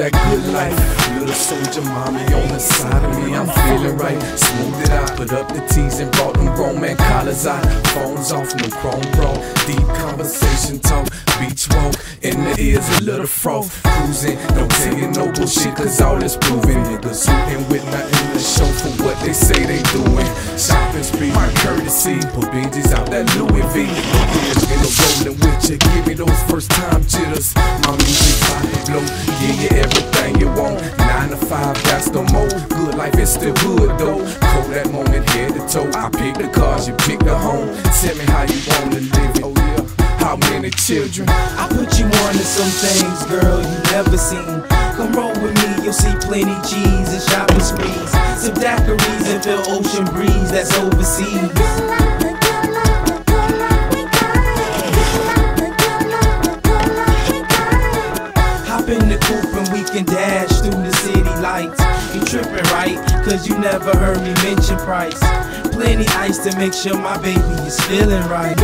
that good life. Little soldier mommy on the side of me, I'm feeling right. Smooth it out, put up the T's and brought them grown man collars out. Phones off, no chrome bro. Deep conversation talk, beach walk, in the ears a little froth. Cruising, don't tell you no bullshit, cause all is proven. Niggas shooting with nothing to show for what they say they doing. Shopping spree, my courtesy, put Benji's out that Louis V. Years in a rolling with you, give me those first time jitters. My music about to blow, give you everything you want. 9 to 5, that's no more. Good life is still good though. Cold that moment, head to toe. I pick the cars, you pick the home. Tell me how you wanna live it. Oh yeah. How many children? I put you on to some things, girl, you never seen. Come roll with me, you'll see plenty cheese and shopping sprees. Some daiquiris and feel ocean breeze that's overseas. Hop in the coupe and we can dash through the city lights. You trippin' right, cause you never heard me mention price. Plenty ice to make sure my baby is feeling right.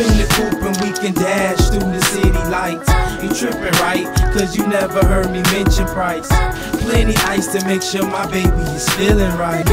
In the coupe and we can dash through the city lights. You trippin' right, cause you never heard me mention price. Plenty ice to make sure my baby is feeling right.